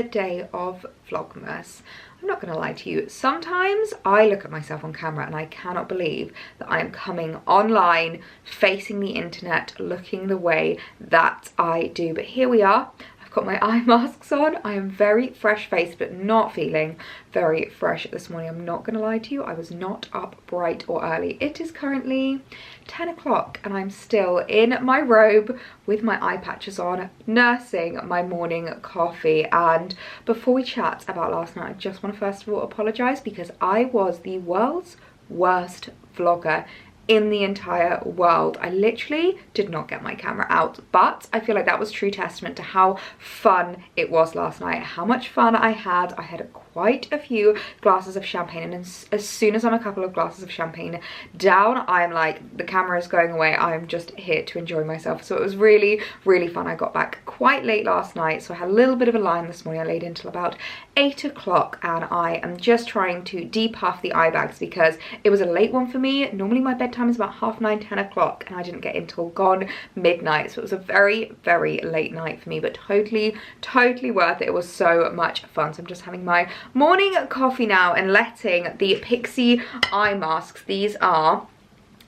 third day of Vlogmas. I'm not gonna lie to you, sometimes I look at myself on camera and I cannot believe that I am coming online, facing the internet, looking the way that I do. But here we are. I've got my eye masks on. I am very fresh faced, but not feeling very fresh this morning. I'm not gonna lie to you, I was not up bright or early. It is currently 10 o'clock and I'm still in my robe with my eye patches on, nursing my morning coffee. And before we chat about last night, I just want to first of all apologise because I was the world's worst vlogger in the entire world. I literally did not get my camera out, but I feel like that was true testament to how fun it was last night, how much fun I had. I had quite a few glasses of champagne, and as soon as I'm a couple of glasses of champagne down, I'm like, the camera is going away, I'm just here to enjoy myself. So it was really, really fun. I got back quite late last night, so I had a little bit of a line this morning. I laid in till about 8 o'clock, and I am just trying to depuff the eye bags because it was a late one for me. Normally my bedtime is about 9:30, 10 o'clock, and I didn't get in till gone midnight, so it was a very, very late night for me, but totally worth it. It was so much fun. So I'm just having my morning coffee now and letting the Pixi eye masks, these are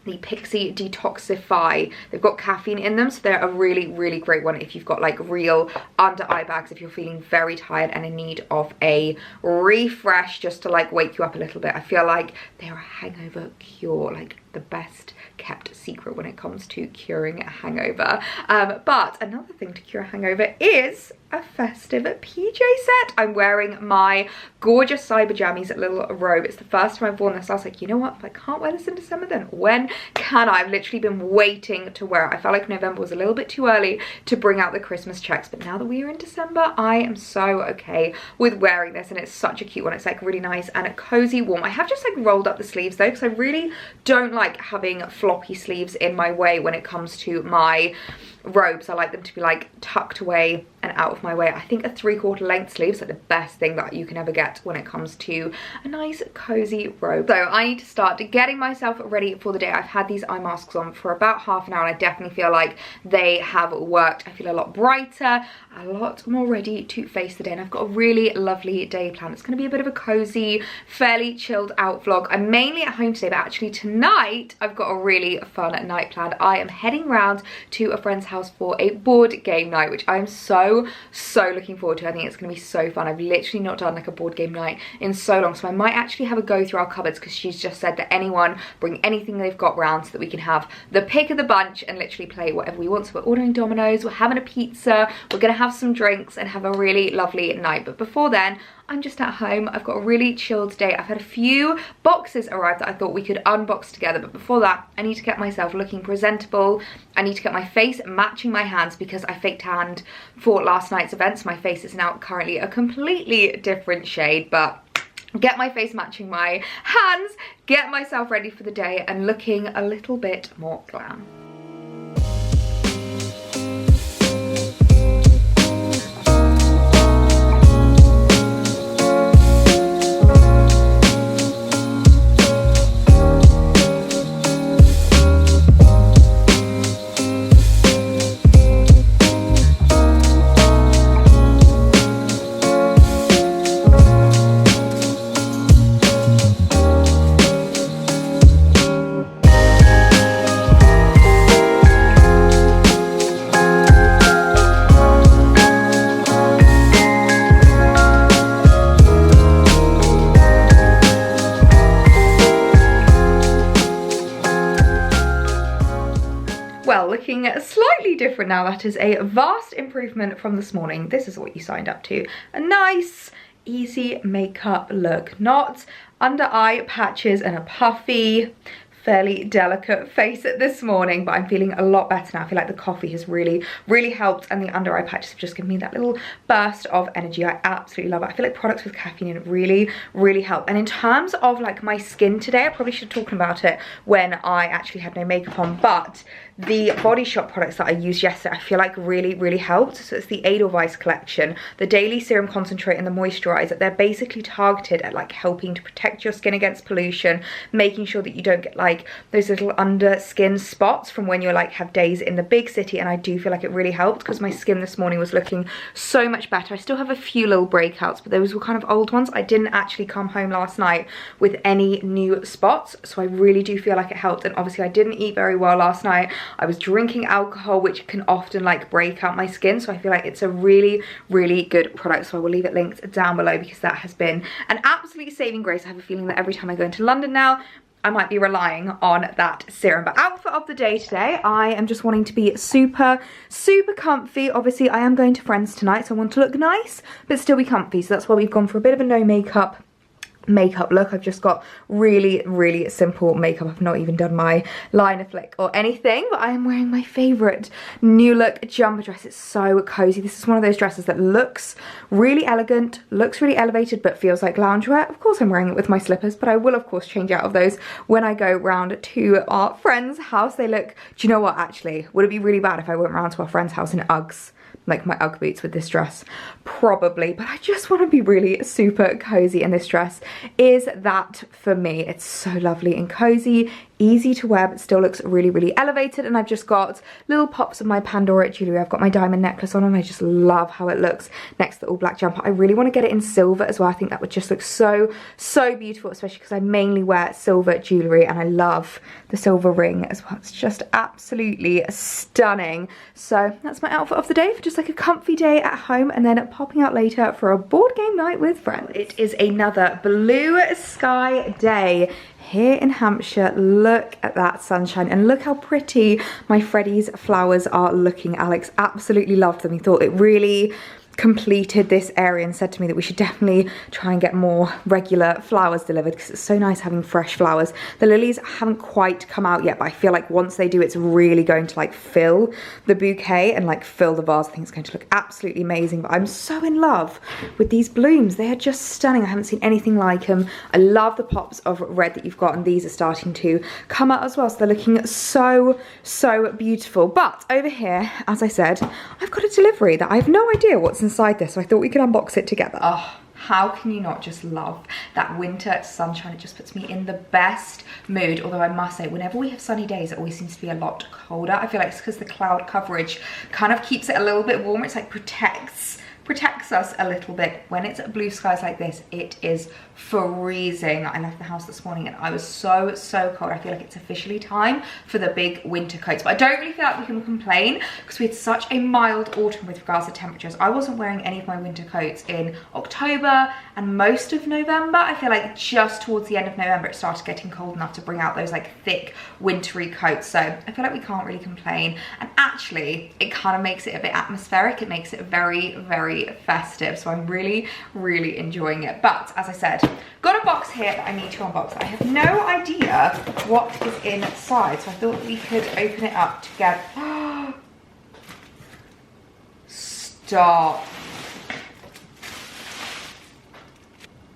the Pixi Detoxify. They've got caffeine in them, so they're a really, really great one if you've got like real under eye bags, if you're feeling very tired and in need of a refresh just to like wake you up a little bit. I feel like they're a hangover cure, like the best kept secret when it comes to curing a hangover. But another thing to cure a hangover is a festive PJ set. I'm wearing my gorgeous cyber jammies little robe. It's the first time I've worn this. I was like, you know what, if I can't wear this in December, then when can I? I've literally been waiting to wear it. I felt like November was a little bit too early to bring out the Christmas checks, but now that we are in December, I am so okay with wearing this, and it's such a cute one. It's like really nice and a cozy warm. I have just like rolled up the sleeves though, because I really don't like having floppy sleeves in my way when it comes to my robes. I like them to be like tucked away and out of my way. I think a 3/4 length sleeve is like the best thing that you can ever get when it comes to a nice cozy robe. So I need to start getting myself ready for the day. I've had these eye masks on for about half an hour and I definitely feel like they have worked. I feel a lot brighter, a lot more ready to face the day, and I've got a really lovely day planned. It's going to be a bit of a cozy, fairly chilled out vlog. I'm mainly at home today, but actually tonight I've got a really fun night planned. I am heading round to a friend's house for a board game night, which I'm so looking forward to. I think it's going to be so fun. I've literally not done like a board game night in so long, so I might actually have a go through our cupboards, because she's just said that anyone bring anything they've got round so that we can have the pick of the bunch and literally play whatever we want. So we're ordering Domino's, we're having a pizza, we're gonna have some drinks and have a really lovely night. But before then, I'm just at home. I've got a really chilled day. I've had a few boxes arrive that I thought we could unbox together, but before that I need to get myself looking presentable. I need to get my face matching my hands because I fake tanned for last night's event, so my face is now currently a completely different shade. But get my face matching my hands, get myself ready for the day and looking a little bit more glam. Looking slightly different now. That is a vast improvement from this morning. This is what you signed up to. A nice, easy makeup look. Not under eye patches and a puffy, fairly delicate face this morning, but I'm feeling a lot better now. I feel like the coffee has really helped, and the under eye patches have just given me that little burst of energy. I absolutely love it. I feel like products with caffeine in it really help. And in terms of like my skin today, I probably should have talked about it when I actually had no makeup on, but the Body Shop products that I used yesterday I feel like really helped. So it's the Edelweiss collection, the Daily Serum Concentrate and the Moisturizer. They're basically targeted at like helping to protect your skin against pollution, making sure that you don't get like like those little under skin spots from when you're like have days in the big city, and I do feel like it really helped because my skin this morning was looking so much better. I still have a few little breakouts, but those were kind of old ones. I didn't actually come home last night with any new spots, so I really do feel like it helped. And obviously I didn't eat very well last night. I was drinking alcohol, which can often like break out my skin, so I feel like it's a really, really good product. So I will leave it linked down below because that has been an absolute saving grace. I have a feeling that every time I go into London now, I might be relying on that serum. But outfit of the day today, I am just wanting to be super, super comfy. Obviously, I am going to friends tonight, so I want to look nice, but still be comfy. So that's why we've gone for a bit of a no makeup look. I've just got really, really simple makeup. I've not even done my liner flick or anything, but I am wearing my favorite new look jumper dress. It's so cozy. This is one of those dresses that looks really elegant, looks really elevated, but feels like loungewear. Of course I'm wearing it with my slippers, but I will of course change out of those when I go round to our friend's house. They look, do you know what, actually, would it be really bad if I went round to our friend's house in Uggs? Like my Ugg boots with this dress? Probably, but I just want to be really super cozy, and this dress is that for me. It's so lovely and cozy, easy to wear, but still looks really, really elevated. And I've just got little pops of my Pandora jewellery. I've got my diamond necklace on, and I just love how it looks next to the all black jumper. I really want to get it in silver as well. I think that would just look so, so beautiful, especially because I mainly wear silver jewellery, and I love the silver ring as well. It's just absolutely stunning. So that's my outfit of the day for just like a comfy day at home, and then popping out later for a board game night with friends. It is another blue sky day here in Hampshire. Look at that sunshine, and look how pretty my Freddie's flowers are looking. Alex absolutely loved them. He thought it really completed this area and said to me that we should definitely try and get more regular flowers delivered because it's so nice having fresh flowers. The lilies haven't quite come out yet, but I feel like once they do, it's really going to like fill the bouquet and like fill the vase. I think it's going to look absolutely amazing. But I'm so in love with these blooms. They are just stunning. I haven't seen anything like them. I love the pops of red that you've got, and these are starting to come out as well, so they're looking so, so beautiful. But over here, as I said, I've got a delivery that I have no idea what's inside this, so I thought we could unbox it together. Oh, how can you not just love that winter sunshine? It just puts me in the best mood. Although I must say, whenever we have sunny days, it always seems to be a lot colder. I feel like it's because the cloud coverage kind of keeps it a little bit warmer. It's like protects us a little bit. When it's blue skies like this, it is freezing. I left the house this morning and I was so, so cold. I feel like it's officially time for the big winter coats, but I don't really feel like we can complain because we had such a mild autumn with regards to temperatures. I wasn't wearing any of my winter coats in October and most of November. I feel like just towards the end of November it started getting cold enough to bring out those like thick wintry coats, so I feel like we can't really complain. And actually it kind of makes it a bit atmospheric. It makes it very, very festive, so I'm really, really enjoying it. But as I said, got a box here that I need to unbox. I have no idea what is inside, so I thought we could open it up together. Stop.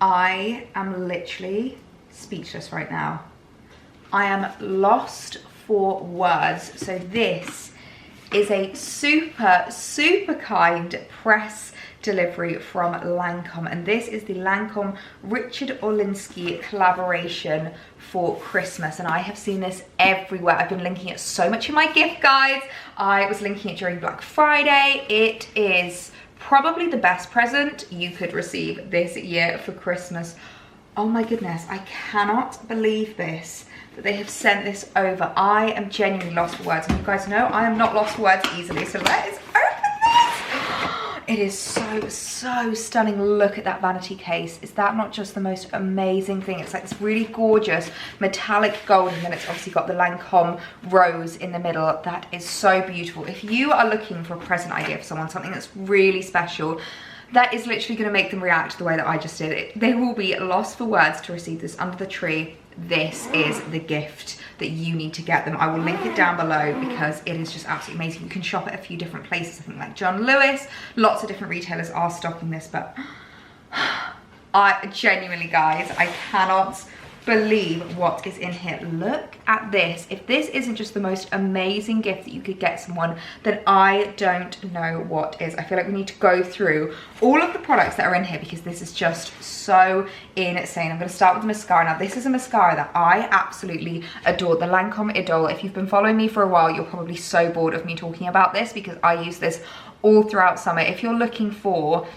I am literally speechless right now. I am lost for words. So this is a super, super kind press delivery from Lancome, and this is the Lancome Richard Olinsky collaboration for Christmas, and I have seen this everywhere. I've been linking it so much in my gift guides. I was linking it during Black Friday. It is probably the best present you could receive this year for Christmas. Oh my goodness, I cannot believe this, that they have sent this over. I am genuinely lost for words, and you guys know I am not lost for words easily, so let's open this. It is so, so stunning. Look at that vanity case. Is that not just the most amazing thing? It's like this really gorgeous metallic gold, and then it's obviously got the Lancome rose in the middle. That is so beautiful. If you are looking for a present idea for someone, something that's really special, that is literally going to make them react the way that I just did it. They will be lost for words to receive this under the tree. This is the gift that you need to get them. I will link it down below because it is just absolutely amazing. You can shop at a few different places. I think like John Lewis, lots of different retailers are stocking this, but I genuinely, guys, I cannot believe what is in here. Look at this. If this isn't just the most amazing gift that you could get someone, then I don't know what is. I feel like we need to go through all of the products that are in here because this is just so insane. I'm going to start with the mascara. Now this is a mascara that I absolutely adore, the Lancome Idole. If you've been following me for a while, you're probably so bored of me talking about this because I use this all throughout summer. If you're looking for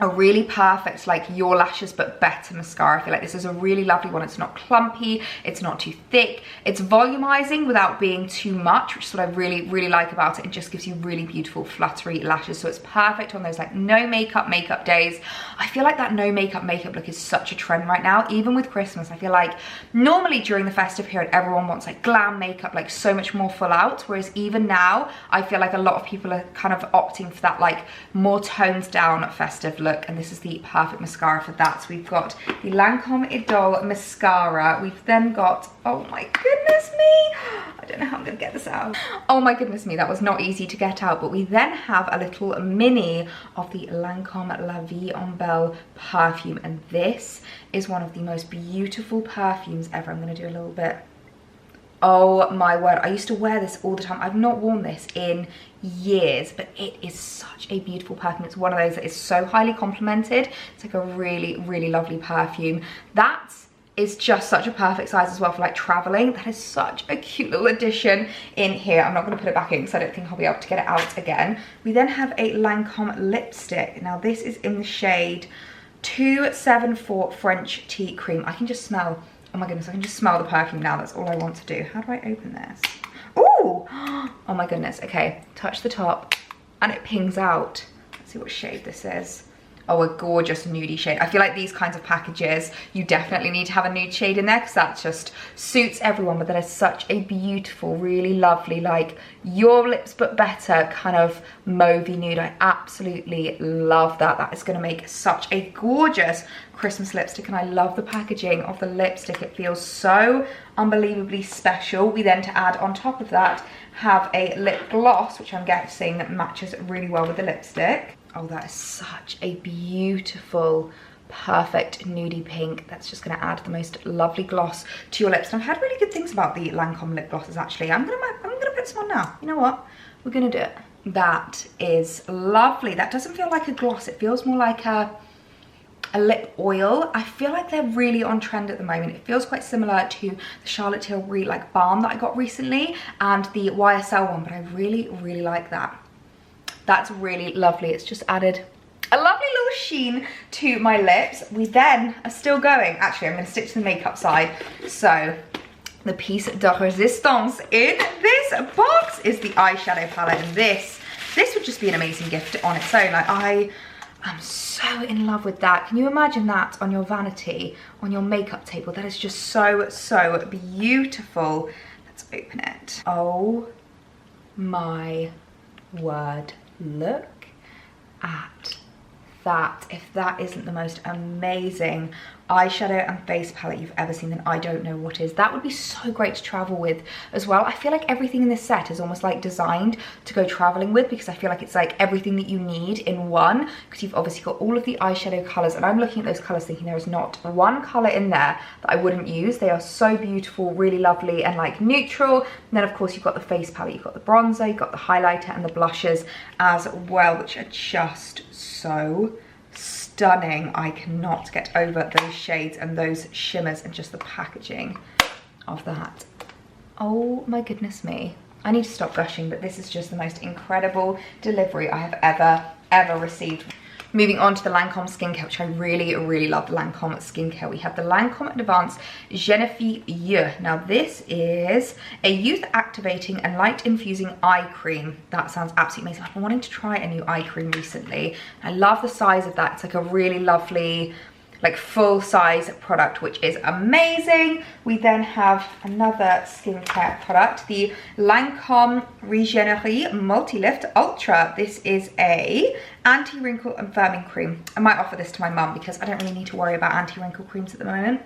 a really perfect, like your lashes but better mascara, I feel like this is a really lovely one. It's not clumpy, it's not too thick, it's volumizing without being too much, which is what I really like about it. It just gives you really beautiful fluttery lashes, so it's perfect on those like no makeup days. I feel like that no makeup look is such a trend right now, even with Christmas. I feel like normally during the festive period everyone wants like glam makeup, like so much more full out, whereas even now I feel like a lot of people are kind of opting for that like more toned down festive look, and this is the perfect mascara for that. So we've got the Lancome Idole mascara. We've then got, oh my goodness me, I don't know how I'm gonna get this out. Oh my goodness me, that was not easy to get out. But we then have a little mini of the Lancome La Vie en Belle perfume, and this is one of the most beautiful perfumes ever. I'm gonna do a little bit. Oh my word, I used to wear this all the time. I've not worn this in years, but it is such a beautiful perfume. It's one of those that is so highly complimented. It's like a really lovely perfume. That is just such a perfect size as well for like traveling. That is such a cute little addition in here. I'm not going to put it back in because I don't think I'll be able to get it out again. We then have a Lancome lipstick. Now this is in the shade 274 French Tea Cream. I can just smell, oh my goodness, I can just smell the perfume now. That's all I want to do. How do I open this? Ooh! Oh my goodness. Okay, touch the top and it pings out. Let's see what shade this is. Oh, a gorgeous nudie shade. I feel like these kinds of packages, you definitely need to have a nude shade in there because that just suits everyone. But that is such a beautiful, really lovely, like your lips but better kind of mauvey nude. I absolutely love that. That is going to make such a gorgeous Christmas lipstick, and I love the packaging of the lipstick. It feels so unbelievably special. We then, to add on top of that, have a lip gloss, which I'm guessing matches really well with the lipstick. Oh, that is such a beautiful, perfect nudie pink. That's just going to add the most lovely gloss to your lips. And I've heard really good things about the Lancome lip glosses, actually. I'm gonna put some on now. You know what? We're gonna do it. That is lovely. That doesn't feel like a gloss. It feels more like a lip oil. I feel like they're really on trend at the moment. It feels quite similar to the Charlotte Tilbury like balm that I got recently and the YSL one, but I really like that. That's really lovely. It's just added a lovely little sheen to my lips. We then are still going. Actually, I'm going to stick to the makeup side. So the piece de resistance in this box is the eyeshadow palette, and this would just be an amazing gift on its own. Like, I'm so in love with that. Can you imagine that on your vanity, on your makeup table? That is just so beautiful. Let's open it. Oh my word. Look at that. If that isn't the most amazing eyeshadow and face palette you've ever seen, then I don't know what is. That would be so great to travel with as well. I feel like everything in this set is almost like designed to go traveling with, because I feel like it's like everything that you need in one, because you've obviously got all of the eyeshadow colors, and I'm looking at those colors thinking there is not one color in there that I wouldn't use. They are so beautiful, really lovely and like neutral. And then of course you've got the face palette, you've got the bronzer, you've got the highlighter and the blushes as well, which are just so stunning. I cannot get over those shades and those shimmers and just the packaging of that. Oh my goodness me. I need to stop gushing, but this is just the most incredible delivery I have ever received. Moving on to the Lancome skincare, which I really love. The Lancome skincare. We have the Lancome Advanced Je ne Fais Yeux. Now this is a youth activating and light infusing eye cream. That sounds absolutely amazing. I've been wanting to try a new eye cream recently. I love the size of that. It's like a really lovely, like full size product, which is amazing. We then have another skincare product, the Lancome Regenerie Multi-Lift Ultra. This is a anti-wrinkle and firming cream. I might offer this to my mum because I don't really need to worry about anti-wrinkle creams at the moment.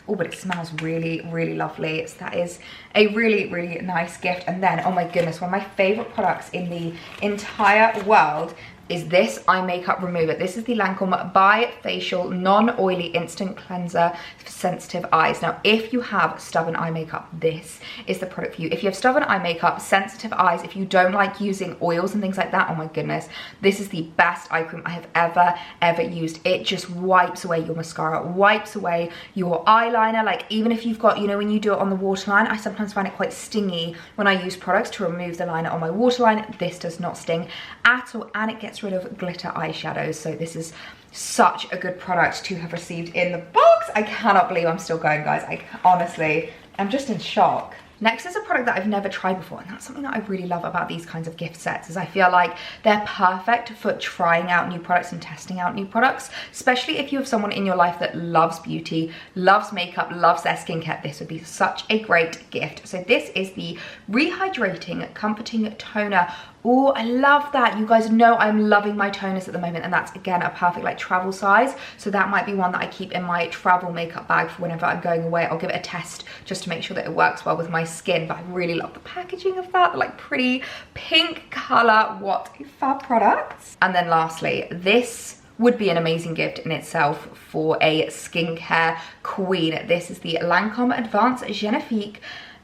Oh, but it smells really lovely. So that is a really nice gift. And then, oh my goodness, one of my favorite products in the entire world is this eye makeup remover. This is the Lancome Bifacial Non-Oily Instant Cleanser for sensitive eyes. Now, if you have stubborn eye makeup, this is the product for you. If you have stubborn eye makeup, sensitive eyes, if you don't like using oils and things like that, oh my goodness, this is the best eye cream I have ever used. It just wipes away your mascara, wipes away your eyeliner. Like, even if you've got, you know, when you do it on the waterline, I sometimes find it quite stingy when I use products to remove the liner on my waterline. This does not sting at all, and it gets rid of glitter eyeshadows. So this is such a good product to have received in the box. I cannot believe I'm still going, guys. Honestly, I'm just in shock. Next is a product that I've never tried before, and that's something that I really love about these kinds of gift sets, is I feel like they're perfect for trying out new products and testing out new products, especially if you have someone in your life that loves beauty, loves makeup, loves their skincare. This would be such a great gift. So this is the Rehydrating Comforting Toner. Oh, I love that. You guys know I'm loving my toners at the moment, and that's again a perfect like travel size. So that might be one that I keep in my travel makeup bag for whenever I'm going away. I'll give it a test just to make sure that it works well with my skin. But I really love the packaging of that, like pretty pink color. What a fab product. And then lastly, this would be an amazing gift in itself for a skincare queen. This is the Lancome Advanced Genifique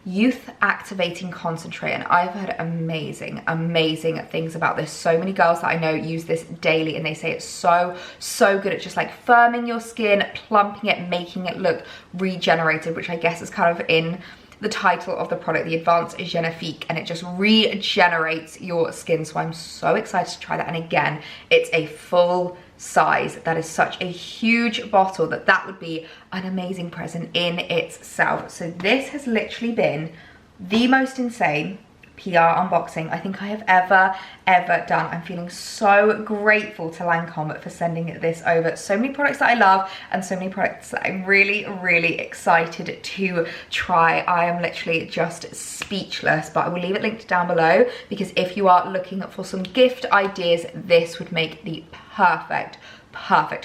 Youth Activating Concentrate, and I've heard amazing things about this. So many girls that I know use this daily, and they say it's so good at just like firming your skin, plumping it, making it look regenerated, which I guess is kind of in the title of the product, the Advanced Genifique, and it just regenerates your skin. So I'm so excited to try that. And again, it's a full size. That is such a huge bottle that would be an amazing present in itself. So this has literally been the most insane PR unboxing I think I have ever done. I'm feeling so grateful to Lancome for sending this over. So many products that I love, and so many products that I'm really excited to try. I am literally just speechless, but I will leave it linked down below, because if you are looking for some gift ideas, this would make the perfect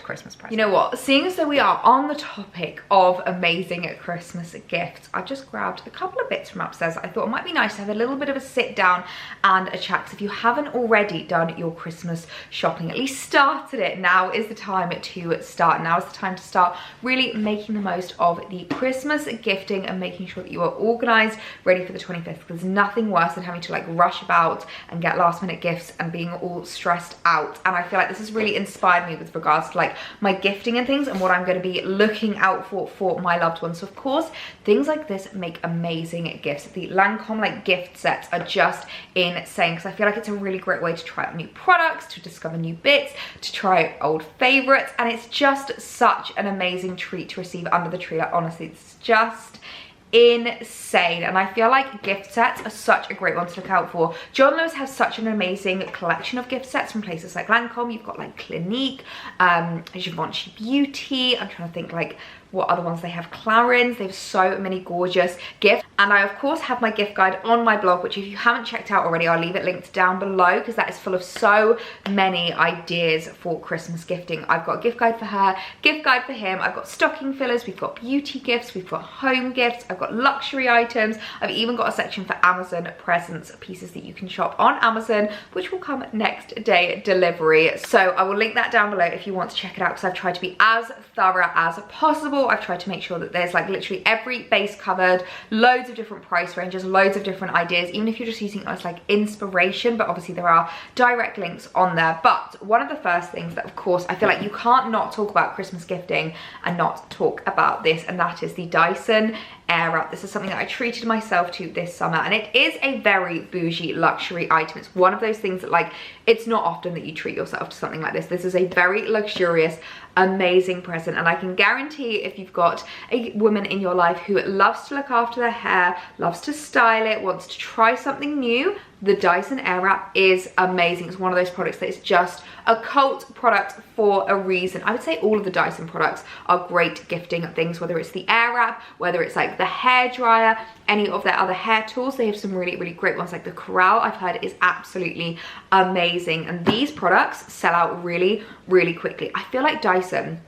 Christmas present. You know what, seeing as though we are on the topic of amazing Christmas gifts, I've just grabbed a couple of bits from upstairs. I thought it might be nice to have a little bit of a sit down and a chat, because if you haven't already done your Christmas shopping, at least started it, now is the time to start. Now is the time to start really making the most of the Christmas gifting and making sure that you are organized, ready for the 25th, because there's nothing worse than having to like rush about and get last minute gifts and being all stressed out. And I feel like this has really inspired me with regards to like my gifting and things, and what I'm going to be looking out for my loved ones. So of course, things like this make amazing gifts. The Lancome like gift sets are just insane, because I feel like it's a really great way to try out new products, to discover new bits, to try old favorites, and it's just such an amazing treat to receive under the tree. Like, honestly, it's just insane. And I feel like gift sets are such a great one to look out for. John Lewis has such an amazing collection of gift sets from places like Lancome. You've got like Clinique, Givenchy Beauty. I'm trying to think like what other ones they have. Clarins. They have so many gorgeous gifts. And I of course have my gift guide on my blog, which if you haven't checked out already, I'll leave it linked down below, because that is full of so many ideas for Christmas gifting. I've got a gift guide for her, gift guide for him. I've got stocking fillers, we've got beauty gifts, we've got home gifts, I've got luxury items. I've even got a section for Amazon presents, pieces that you can shop on Amazon, which will come next day delivery. So I will link that down below if you want to check it out, because I've tried to be as thorough as possible. I've tried to make sure that there's like literally every base covered, loads of different price ranges, loads of different ideas, even if you're just using it as like inspiration, but obviously there are direct links on there. But one of the first things that of course I feel like you can't not talk about Christmas gifting and not talk about this, and that is the Dyson Airwrap. This is something that I treated myself to this summer, and it is a very bougie luxury item. It's one of those things that like, it's not often that you treat yourself to something like this. This is a very luxurious, amazing present, and I can guarantee if you've got a woman in your life who loves to look after their hair, loves to style it, wants to try something new, the Dyson Airwrap is amazing. It's one of those products that is just a cult product for a reason. I would say all of the Dyson products are great gifting things, whether it's the Airwrap, whether it's like the hairdryer, any of their other hair tools. They have some really great ones, like the Corral I've heard is absolutely amazing, and these products sell out really quickly. I feel like Dyson,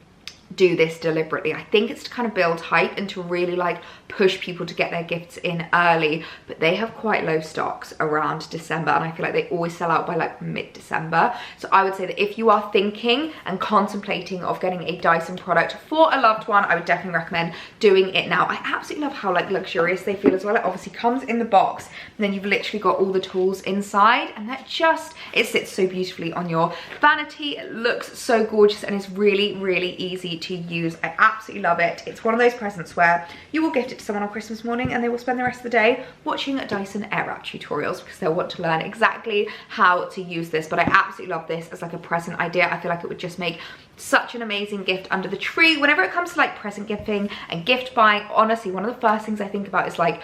do this deliberately. I think it's to kind of build hype and to really like push people to get their gifts in early, but they have quite low stocks around December, and I feel like they always sell out by like mid-December. So I would say that if you are thinking and contemplating of getting a Dyson product for a loved one, I would definitely recommend doing it now. I absolutely love how like luxurious they feel as well. It obviously comes in the box, and then you've literally got all the tools inside, and that just, it sits so beautifully on your vanity. It looks so gorgeous, and it's really, really easy to use. I absolutely love it. It's one of those presents where you will gift it to someone on Christmas morning and they will spend the rest of the day watching Dyson Airwrap tutorials because they'll want to learn exactly how to use this. But I absolutely love this as like a present idea. I feel like it would just make such an amazing gift under the tree. Whenever it comes to like present gifting and gift buying, honestly, one of the first things I think about is like,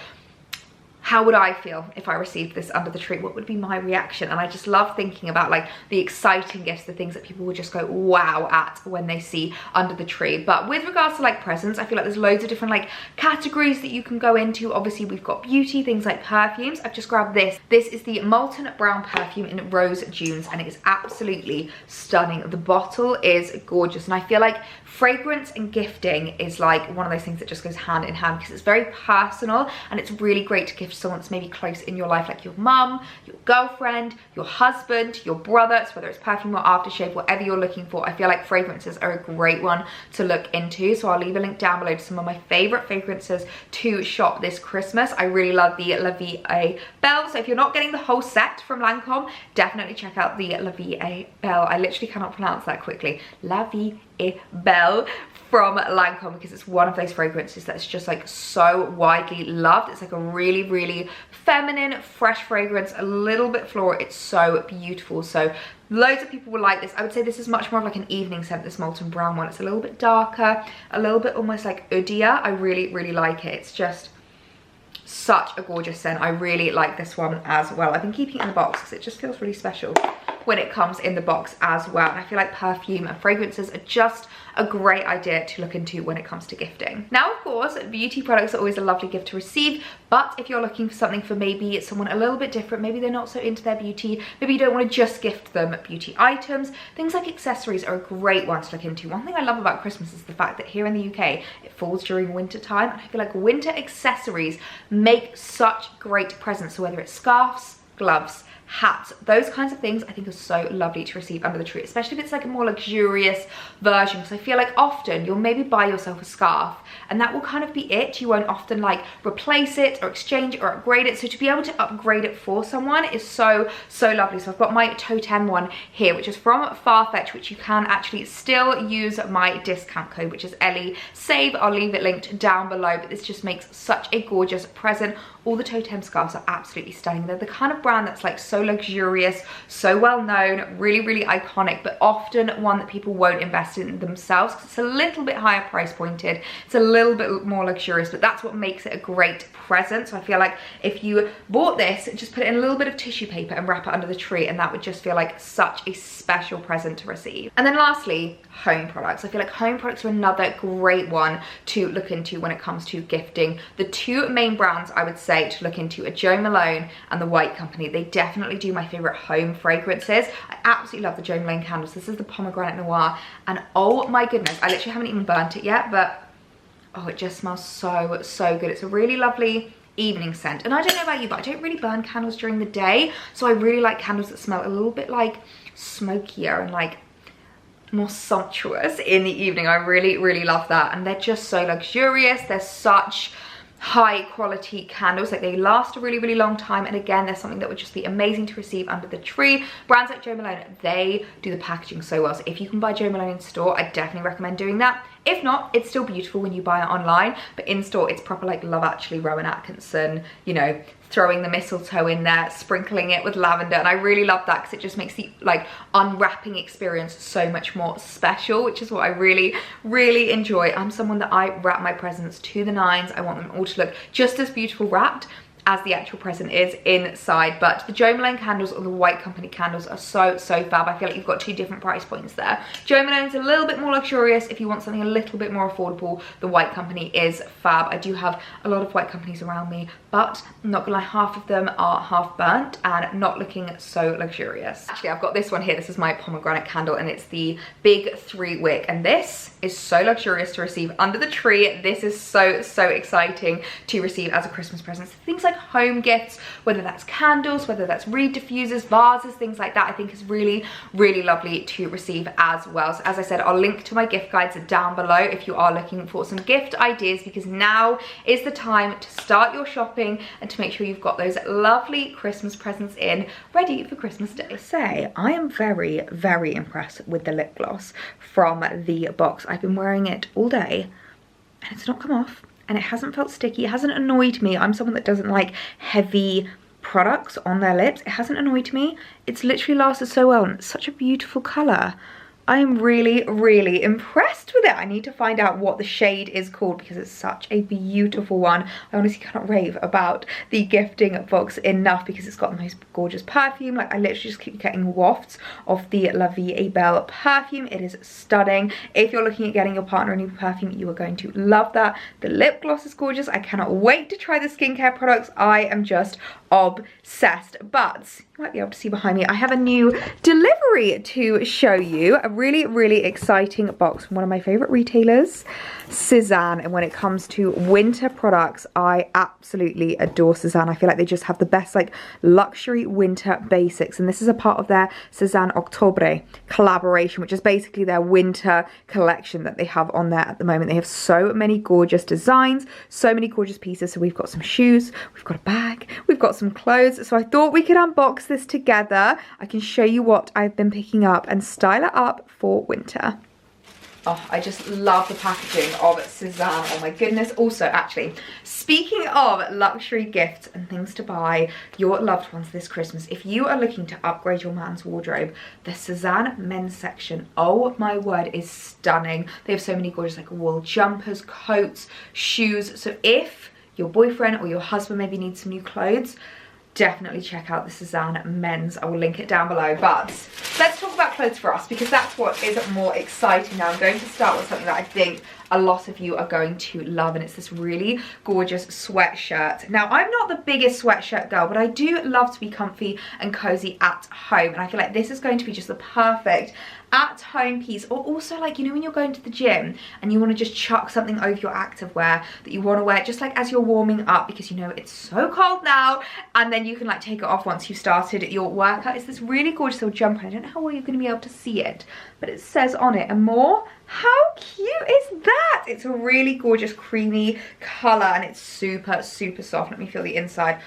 how would I feel if I received this under the tree? What would be my reaction? And I just love thinking about like the exciting gifts, the things that people will just go wow at when they see under the tree. But with regards to like presents, I feel like there's loads of different like categories that you can go into. Obviously we've got beauty, things like perfumes. I've just grabbed this. This is the Molten Brown perfume in Rose Dunes, and it is absolutely stunning. The bottle is gorgeous, and I feel like fragrance and gifting is like one of those things that just goes hand in hand because it's very personal, and it's really great to gift someone that's maybe close in your life, like your mum, your girlfriend, your husband, your brother. So whether it's perfume or aftershave, whatever you're looking for, I feel like fragrances are a great one to look into. So I'll leave a link down below to some of my favorite fragrances to shop this Christmas. I really love the La Vie Belle. So if you're not getting the whole set from Lancome, definitely check out the La Vie Belle. I literally cannot pronounce that quickly. La Vie Belle from Lancome, because it's one of those fragrances that's just like so widely loved. It's like a really, really feminine, fresh fragrance, a little bit floral. It's so beautiful. So loads of people will like this. I would say this is much more of like an evening scent, this Molten Brown one. It's a little bit darker, a little bit almost like ouddier. I really, really like it. It's just such a gorgeous scent. I really like this one as well. I've been keeping it in the box because it just feels really special when it comes in the box as well. And I feel like perfume and fragrances are just a great idea to look into when it comes to gifting. Now, of course, beauty products are always a lovely gift to receive, but if you're looking for something for maybe someone a little bit different, maybe they're not so into their beauty, maybe you don't want to just gift them beauty items, things like accessories are a great one to look into. One thing I love about Christmas is the fact that here in the UK, it falls during winter time, and I feel like winter accessories make such great presents. So whether it's scarves, gloves, hats, those kinds of things I think are so lovely to receive under the tree, especially if it's like a more luxurious version, because I feel like often you'll maybe buy yourself a scarf and that will kind of be it. You won't often like replace it or exchange it or upgrade it. So to be able to upgrade it for someone is so, so lovely. So I've got my Totem one here, which is from Farfetch, which you can actually still use my discount code, which is ELLIESAVE. I'll leave it linked down below, but this just makes such a gorgeous present. All the Totem scarves are absolutely stunning. They're the kind of brand that's like so luxurious, so well known, really, really iconic, but often one that people won't invest in themselves because it's a little bit higher price pointed. It's a little bit more luxurious, but that's what makes it a great present. So I feel like if you bought this, just put it in a little bit of tissue paper and wrap it under the tree, and that would just feel like such a special present to receive. And then lastly, home products. I feel like home products are another great one to look into when it comes to gifting. The two main brands I would say to look into are Jo Malone and The White Company. They definitely do my favorite home fragrances. I absolutely love the Jo Malone candles. This is the Pomegranate Noir, and oh my goodness, I literally haven't even burnt it yet, but oh, it just smells so, so good. It's a really lovely evening scent. And I don't know about you, but I don't really burn candles during the day, so I really like candles that smell a little bit like smokier and like more sumptuous in the evening. I really, really love that. And they're just so luxurious. They're such high quality candles, like they last a really, really long time, and again, there's something that would just be amazing to receive under the tree. Brands like Jo Malone, they do the packaging so well, so if you can buy Jo Malone in store, I definitely recommend doing that. If not, it's still beautiful when you buy it online, but in store it's proper like Love Actually, Rowan Atkinson, you know, throwing the mistletoe in there, sprinkling it with lavender, and I really love that because it just makes the like unwrapping experience so much more special, which is what I really, really enjoy. I'm someone that I wrap my presents to the nines. I want them all to look just as beautiful wrapped as the actual present is inside. But the Jo Malone candles or the White Company candles are so fab. I feel like you've got two different price points there. Jo Malone's a little bit more luxurious. If you want something a little bit more affordable, the White Company is fab. I do have a lot of White Companies around me, but I'm not gonna lie, half of them are half burnt and not looking so luxurious. Actually, I've got this one here. This is my pomegranate candle, and it's the big 3 wick, and this is so luxurious to receive under the tree. This is so exciting to receive as a Christmas present. Things like home gifts, whether that's candles, whether that's reed diffusers, vases, things like that, I think is really lovely to receive as well. So as I said, I'll link to my gift guides down below if you are looking for some gift ideas, because now is the time to start your shopping and to make sure you've got those lovely Christmas presents in ready for Christmas Day. I am very impressed with the lip gloss from the box. I've been wearing it all day and it's not come off, and it hasn't felt sticky. It hasn't annoyed me. I'm someone that doesn't like heavy products on their lips. It hasn't annoyed me. It's literally lasted so well, and it's such a beautiful colour. I am really impressed with it. I need to find out what the shade is called because it's such a beautiful one. I honestly cannot rave about the gifting box enough because it's got the most gorgeous perfume. Like, I literally just keep getting wafts of the La Vie est Belle perfume. It is stunning. If you're looking at getting your partner a new perfume, you are going to love that. The lip gloss is gorgeous. I cannot wait to try the skincare products. I am just obsessed. But you might be able to see behind me, I have a new delivery to show you. A really exciting box from one of my favorite retailers, Suzanne. And when it comes to winter products, I absolutely adore Suzanne. I feel like they just have the best like luxury winter basics, and this is a part of their Suzanne Octobre collaboration, which is basically their winter collection that they have on there at the moment. They have so many gorgeous designs, so many gorgeous pieces. So we've got some shoes, we've got a bag, we've got some clothes. So I thought we could unbox this together. I can show you what I've been picking up and style it up for winter. Oh, I just love the packaging of Suzanne. Oh my goodness. Also, actually, speaking of luxury gifts and things to buy your loved ones this Christmas, if you are looking to upgrade your man's wardrobe, the Suzanne men's section, oh my word, is stunning. They have so many gorgeous like wool jumpers, coats, shoes. So if your boyfriend or your husband maybe needs some new clothes, definitely check out the Suzanne men's. I will link it down below. But let's talk about clothes for us, because that's what is more exciting now. I'm going to start with something that I think a lot of you are going to love, and it's this really gorgeous sweatshirt. Now, I'm not the biggest sweatshirt girl, but I do love to be comfy and cozy at home, and I feel like this is going to be just the perfect at-home piece. Or also, like, you know, when you're going to the gym and you want to just chuck something over your activewear that you want to wear just like as you're warming up, because you know it's so cold now, and then you can like take it off once you've started your workout. It's this really gorgeous little jumper. I don't know how well you're going to be able to see it, but it says on it "Amore." How cute is that? It's a really gorgeous creamy color, and it's super soft. Let me feel the inside.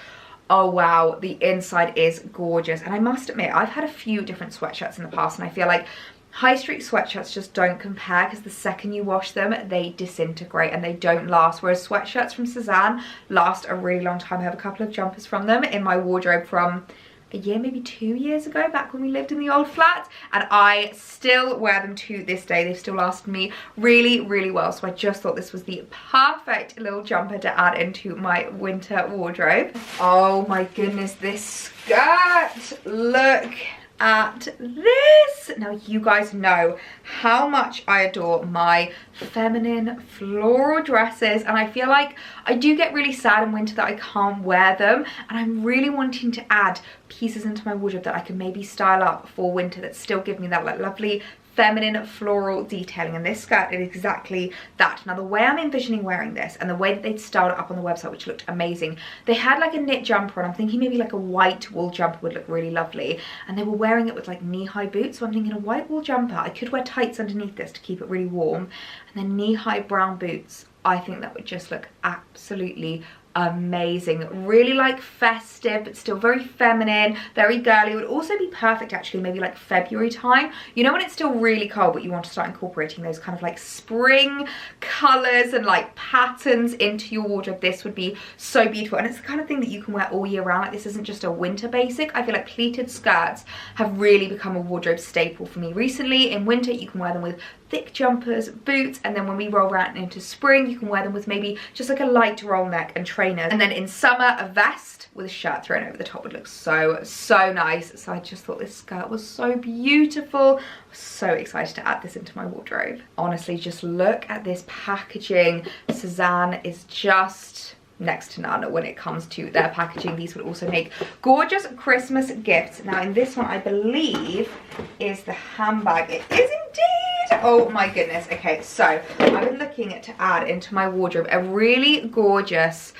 Oh wow, the inside is gorgeous. And I must admit, I've had a few different sweatshirts in the past, and I feel like high street sweatshirts just don't compare, because the second you wash them, they disintegrate and they don't last. Whereas sweatshirts from Suzanne last a really long time. I have a couple of jumpers from them in my wardrobe from a year, maybe 2 years ago, back when we lived in the old flat, and I still wear them to this day. They've still lasted me really well. So I just thought this was the perfect little jumper to add into my winter wardrobe. Oh my goodness, this skirt, look at this. Now, you guys know how much I adore my feminine floral dresses, and I feel like I do get really sad in winter that I can't wear them, and I'm really wanting to add pieces into my wardrobe that I can maybe style up for winter that still give me that like lovely feminine floral detailing, and this skirt is exactly that. Now, the way I'm envisioning wearing this and the way that they'd styled it up on the website, which looked amazing, they had like a knit jumper, and I'm thinking maybe like a white wool jumper would look really lovely, and they were wearing it with like knee-high boots. So I'm thinking a white wool jumper, I could wear tights underneath this to keep it really warm, and then knee-high brown boots. I think that would just look absolutely amazing. Really like festive, but still very feminine, very girly. It would also be perfect actually maybe like February time, you know, when it's still really cold but you want to start incorporating those kind of like spring colors and like patterns into your wardrobe. This would be so beautiful, and it's the kind of thing that you can wear all year round. Like, this isn't just a winter basic. I feel like pleated skirts have really become a wardrobe staple for me recently. In winter you can wear them with thick jumpers, boots, and then when we roll around into spring you can wear them with maybe just like a light roll neck and trainers. And then in summer, a vest with a shirt thrown over the top would look so, so nice. So I just thought this skirt was so beautiful. I was so excited to add this into my wardrobe. Honestly, just look at this packaging. Suzanne is just next to none when it comes to their packaging. These would also make gorgeous Christmas gifts. Now in this one, I believe is the handbag. It is indeed. Oh my goodness. Okay, so I've been looking to add into my wardrobe a really gorgeous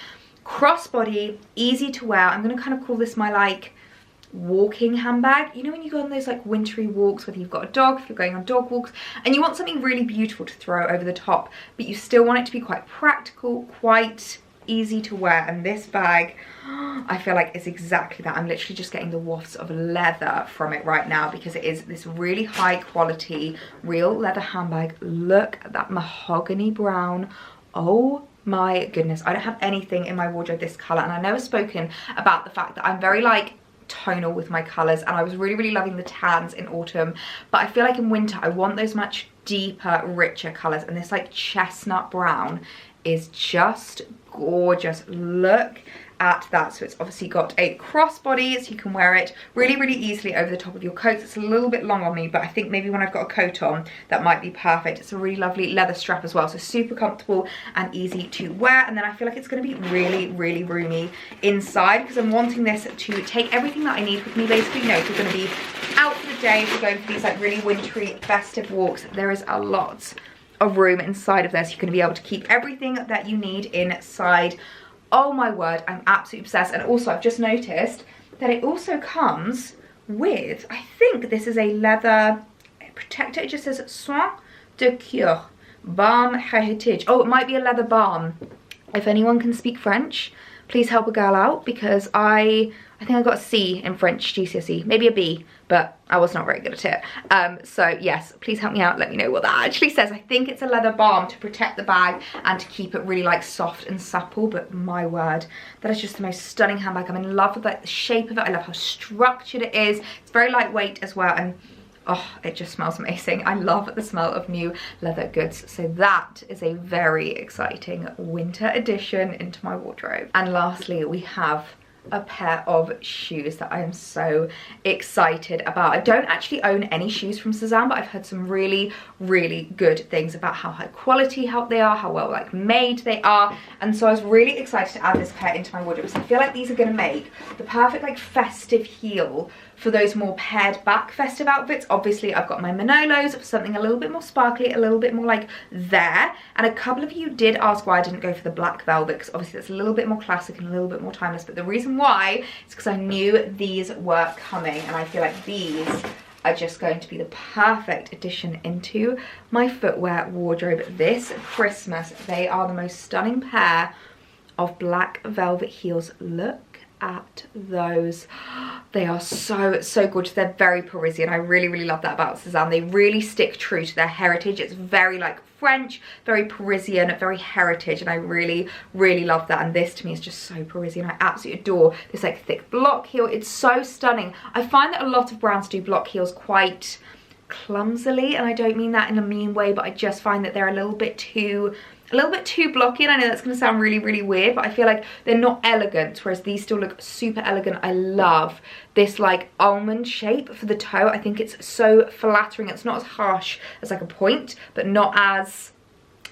crossbody, easy to wear. I'm gonna kind of call this my like walking handbag. You know when you go on those like wintry walks, whether you've got a dog, if you're going on dog walks, and you want something really beautiful to throw over the top, but you still want it to be quite practical, quite easy to wear. And this bag, I feel like is exactly that. I'm literally just getting the wafts of leather from it right now because it is this really high quality real leather handbag. Look at that mahogany brown. Oh my goodness, I don't have anything in my wardrobe this color, and I've never spoken about the fact that I'm very like tonal with my colors, and I was really loving the tans in autumn, but I feel like in winter I want those much deeper, richer colors, and this like chestnut brown is just gorgeous. Look at that. So it's obviously got a crossbody, so you can wear it really easily over the top of your coats. It's a little bit long on me, but I think maybe when I've got a coat on, that might be perfect. It's a really lovely leather strap as well, so super comfortable and easy to wear. And then I feel like it's going to be really roomy inside, because I'm wanting this to take everything that I need with me. Basically, you know, if you're going to be out for the day, if you're going for these like really wintry festive walks, there is a lot of room inside of this. You're going to be able to keep everything that you need inside. Oh my word, I'm absolutely obsessed. And also I've just noticed that it also comes with, I think this is a leather protector. It just says Soin de Cure Balm Heritage. Oh, it might be a leather balm. If anyone can speak French, please help a girl out, because I think I got a C in French GCSE, maybe a B, but I was not very good at it. So yes, please help me out, let me know what that actually says. I think it's a leather balm to protect the bag and to keep it really like soft and supple, but my word, that is just the most stunning handbag. I'm in love with like the shape of it. I love how structured it is. It's very lightweight as well, and oh, it just smells amazing. I love the smell of new leather goods. So that is a very exciting winter addition into my wardrobe. And lastly, we have a pair of shoes that I am so excited about. I don't actually own any shoes from Suzanne, but I've heard some really good things about how high quality they are, how well like made they are, and so I was really excited to add this pair into my wardrobe. So I feel like these are going to make the perfect like festive heel for those more pared back festive outfits. Obviously I've got my Manolos for something a little bit more sparkly, a little bit more like there, and a couple of you did ask why I didn't go for the black velvet, because obviously that's a little bit more classic and a little bit more timeless, but the reason why is because I knew these were coming, and I feel like these are just going to be the perfect addition into my footwear wardrobe this Christmas. They are the most stunning pair of black velvet heels. Look at those. They are so gorgeous. They're very Parisian. I really love that about Suzanne. They really stick true to their heritage. It's very like French, very Parisian, very heritage, and I really love that. And this to me is just so Parisian. I absolutely adore this like thick block heel. It's so stunning. I find that a lot of brands do block heels quite clumsily, and I don't mean that in a mean way, but I just find that they're a little bit too blocky, and I know that's going to sound really weird, but I feel like they're not elegant, whereas these still look super elegant. I love this like almond shape for the toe. I think it's so flattering. It's not as harsh as like a point, but not as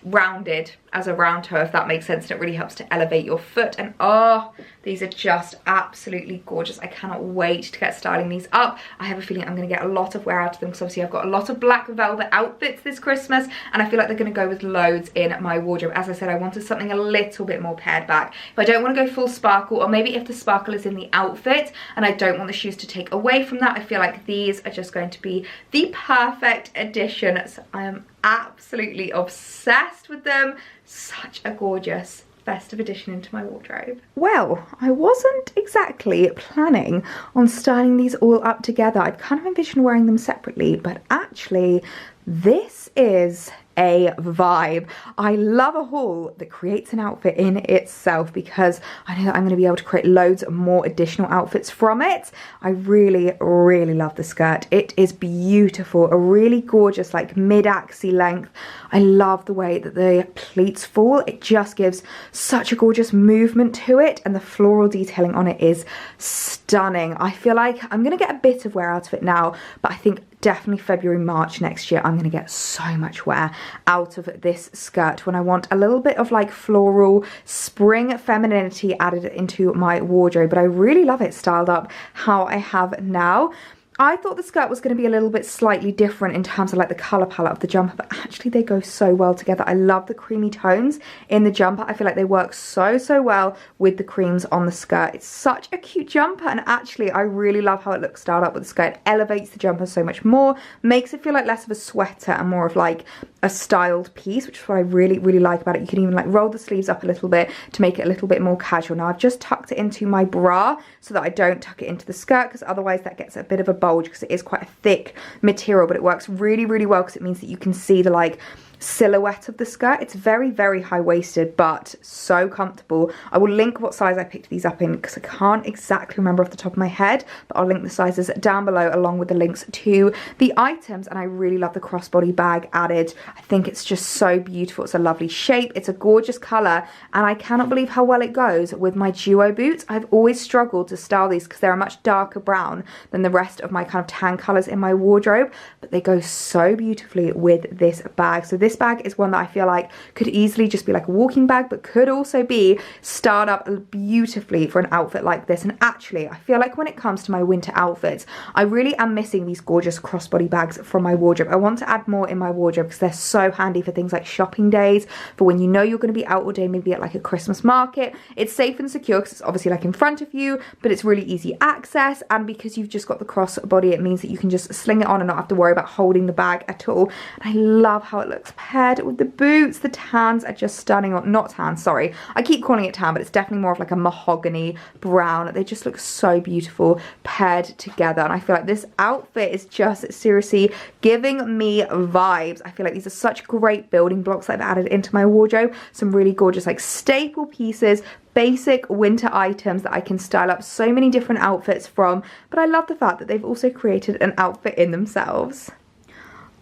rounded as a round toe, if that makes sense, and it really helps to elevate your foot. And oh, these are just absolutely gorgeous. I cannot wait to get styling these up. I have a feeling I'm going to get a lot of wear out of them, because obviously I've got a lot of black velvet outfits this Christmas, and I feel like they're going to go with loads in my wardrobe. As I said, I wanted something a little bit more pared back. If I don't want to go full sparkle, or maybe if the sparkle is in the outfit and I don't want the shoes to take away from that, I feel like these are just going to be the perfect addition. So I am absolutely obsessed with them. Such a gorgeous festive addition into my wardrobe. Well, I wasn't exactly planning on styling these all up together. I'd kind of envisioned wearing them separately, but actually this is a vibe. I love a haul that creates an outfit in itself because I know that I'm going to be able to create loads more additional outfits from it. I really, really love the skirt. It is beautiful, a really gorgeous like mid-axi length. I love the way that the pleats fall. It just gives such a gorgeous movement to it, and the floral detailing on it is stunning. I feel like I'm going to get a bit of wear out of it now, but I think definitely February, March next year, I'm going to get so much wear out of this skirt when I want a little bit of like floral spring femininity added into my wardrobe. But I really love it styled up how I have now. I thought the skirt was going to be a little bit slightly different in terms of like the colour palette of the jumper, but actually they go so well together. I love the creamy tones in the jumper. I feel like they work so well with the creams on the skirt. It's such a cute jumper, and actually I really love how it looks styled up with the skirt. It elevates the jumper so much more, makes it feel like less of a sweater and more of like a styled piece, which is what I really like about it. You can even like roll the sleeves up a little bit to make it a little bit more casual. Now I've just tucked it into my bra so that I don't tuck it into the skirt, because otherwise that gets a bit of a bulge, because it is quite a thick material, but it works really well because it means that you can see the like silhouette of the skirt. It's very high-waisted, but so comfortable. I will link what size I picked these up in because I can't exactly remember off the top of my head, but I'll link the sizes down below along with the links to the items. And I really love the crossbody bag added. I think it's just so beautiful. It's a lovely shape, it's a gorgeous color, and I cannot believe how well it goes with my duo boots. I've always struggled to style these because they're a much darker brown than the rest of my kind of tan colors in my wardrobe, but they go so beautifully with this bag. So this bag is one that I feel like could easily just be like a walking bag, but could also be styled up beautifully for an outfit like this. And actually I feel like when it comes to my winter outfits, I really am missing these gorgeous crossbody bags from my wardrobe. I want to add more in my wardrobe because they're so handy for things like shopping days, for when you know you're going to be out all day, maybe at like a Christmas market. It's safe and secure because it's obviously like in front of you, but it's really easy access, and because you've just got the crossbody, it means that you can just sling it on and not have to worry about holding the bag at all. And I love how it looks paired with the boots. The tans are just stunning. Or not tan, sorry, I keep calling it tan, but it's definitely more of like a mahogany brown. They just look so beautiful paired together, and I feel like this outfit is just seriously giving me vibes. I feel like these are such great building blocks that I've added into my wardrobe. Some really gorgeous like staple pieces, basic winter items that I can style up so many different outfits from, but I love the fact that they've also created an outfit in themselves.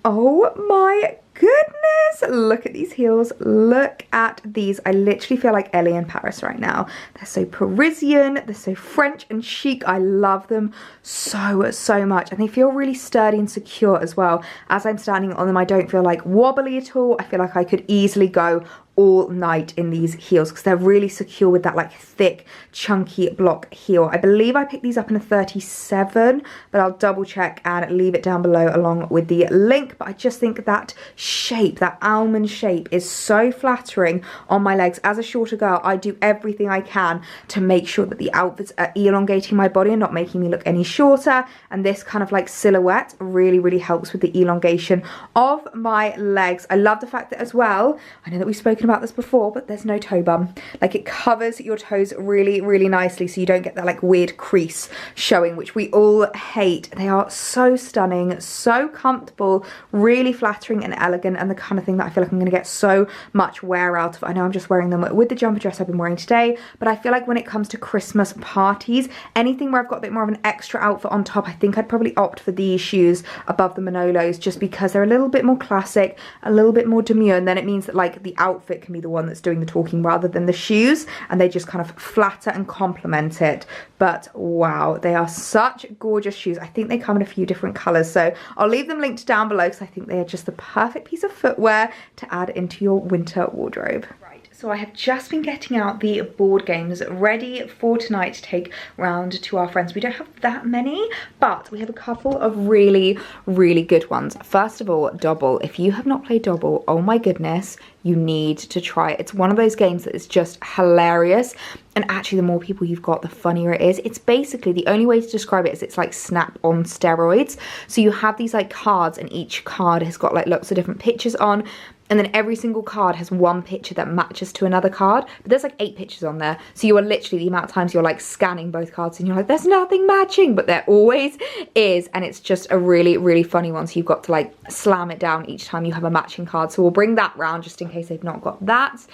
Oh my goodness, look at these heels, look at these. I literally feel like Ellie in Paris right now. They're so Parisian, they're so French and chic. I love them so much, and they feel really sturdy and secure as well. As I'm standing on them, I don't feel like wobbly at all. I feel like I could easily go all night in these heels because they're really secure with that like thick chunky block heel. I believe I picked these up in a 37, but I'll double check and leave it down below along with the link. But I just think that shape, that almond shape, is so flattering on my legs. As a shorter girl, I do everything I can to make sure that the outfits are elongating my body and not making me look any shorter, and this kind of like silhouette really helps with the elongation of my legs. I love the fact that as well, I know that we've spoken about this before, but there's no toe bum. Like, it covers your toes really nicely, so you don't get that like weird crease showing, which we all hate. They are so stunning, so comfortable, really flattering and elegant, and the kind of thing that I feel like I'm going to get so much wear out of. I know I'm just wearing them with the jumper dress I've been wearing today, but I feel like when it comes to Christmas parties, anything where I've got a bit more of an extra outfit on top, I think I'd probably opt for these shoes above the Manolos, just because they're a little bit more classic, a little bit more demure, and then it means that like the outfit can be the one that's doing the talking rather than the shoes, and they just kind of flatter and complement it. But wow, they are such gorgeous shoes. I think they come in a few different colors, so I'll leave them linked down below because I think they are just the perfect piece of footwear to add into your winter wardrobe. So I have just been getting out the board games ready for tonight to take round to our friends. We don't have that many, but we have a couple of really good ones. First of all, Dobble. If you have not played Dobble, oh my goodness, you need to try it. It's one of those games that is just hilarious, and actually the more people you've got, the funnier it is. It's basically, the only way to describe it is it's like Snap on steroids. So you have these like cards, and each card has got like lots of different pictures on, and then every single card has one picture that matches to another card, but there's like 8 pictures on there, so you are literally, the amount of times you're like scanning both cards and you're like, there's nothing matching, but there always is, and it's just a really funny one. So you've got to like slam it down each time you have a matching card. So we'll bring that round just in case they've not got that.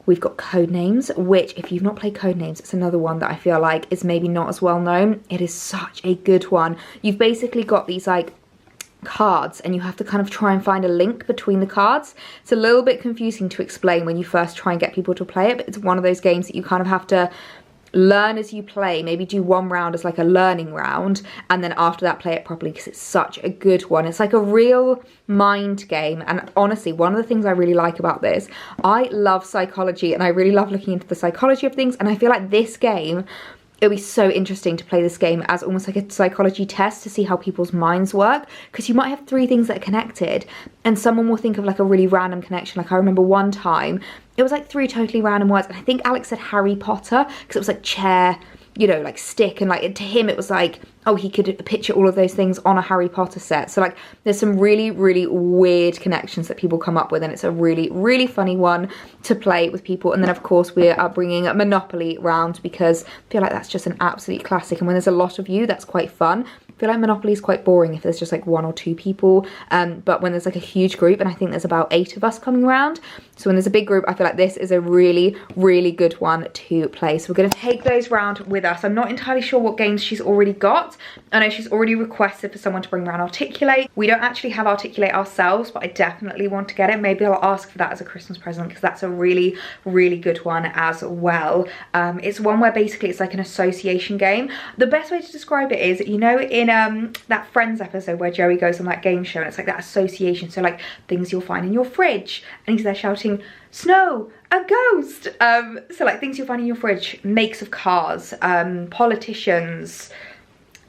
We've got Codenames, which if you've not played Codenames, it's another one that I feel like is maybe not as well known. It is such a good one. You've basically got these like cards and you have to kind of try and find a link between the cards. It's a little bit confusing to explain when you first try and get people to play it, but it's one of those games that you kind of have to learn as you play. Maybe do one round as like a learning round, and then after that play it properly, because it's such a good one. It's like a real mind game, and honestly, one of the things I really like about this, I love psychology and I really love looking into the psychology of things, and I feel like this game, it'll be so interesting to play this game as almost like a psychology test to see how people's minds work, because you might have 3 things that are connected and someone will think of like a really random connection. Like I remember one time it was like 3 totally random words, and I think Alex said Harry Potter because it was like chair, you know, like stick, and like to him it was like, oh, he could picture all of those things on a Harry Potter set. So like there's some really weird connections that people come up with, and it's a really funny one to play with people. And then of course we are bringing Monopoly round because I feel like that's just an absolute classic, and when there's a lot of you, that's quite fun. I feel like Monopoly is quite boring if there's just like 1 or 2 people, but when there's like a huge group, and I think there's about 8 of us coming around, so when there's a big group, I feel like this is a really good one to play. So we're going to take those round with us. I'm not entirely sure what games she's already got. I know she's already requested for someone to bring around Articulate. We don't actually have Articulate ourselves, but I definitely want to get it. Maybe I'll ask for that as a Christmas present, because that's a really good one as well. It's one where basically it's like an association game. The best way to describe it is, you know, in that Friends episode where Joey goes on that game show, and it's like that association, so like things you'll find in your fridge, and he's there shouting, snow, a ghost. So like things you'll find in your fridge, makes of cars, politicians,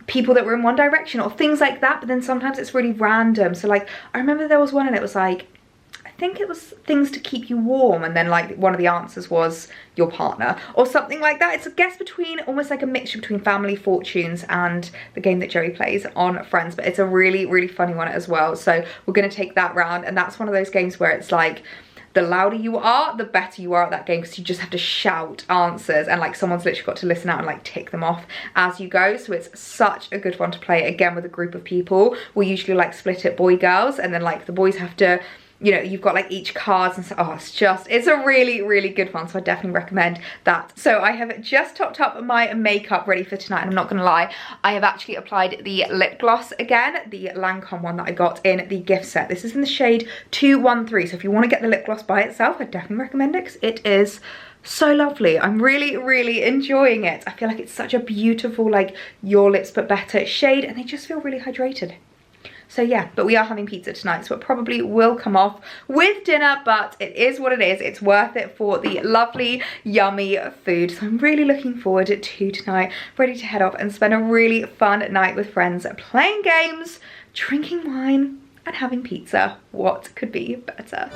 people that were in one direction, or things like that. But then sometimes it's really random. So like I remember there was one and it was like, I think it was things to keep you warm, and then like one of the answers was your partner or something like that. It's a guess between, almost like a mixture between Family Fortunes and the game that Joey plays on Friends, but it's a really funny one as well. So we're going to take that round, and that's one of those games where it's like, the louder you are, the better you are at that game, because you just have to shout answers, and like someone's literally got to listen out and like tick them off as you go. So it's such a good one to play, again, with a group of people. We usually like split it boy girls, and then like the boys have to, you know, you've got like each cards, and so, oh, it's a really good one. So I definitely recommend that. So I have just topped up my makeup ready for tonight, and I'm not gonna lie, I have actually applied the lip gloss again, the Lancome one that I got in the gift set. This is in the shade 213. So if you want to get the lip gloss by itself, I definitely recommend it, because it is so lovely. I'm really enjoying it. I feel like it's such a beautiful, like your lips but better shade, and they just feel really hydrated. So yeah, but we are having pizza tonight, so it probably will come off with dinner, but it is what it is. It's worth it for the lovely, yummy food. So I'm really looking forward to tonight, ready to head off and spend a really fun night with friends, playing games, drinking wine, and having pizza. What could be better?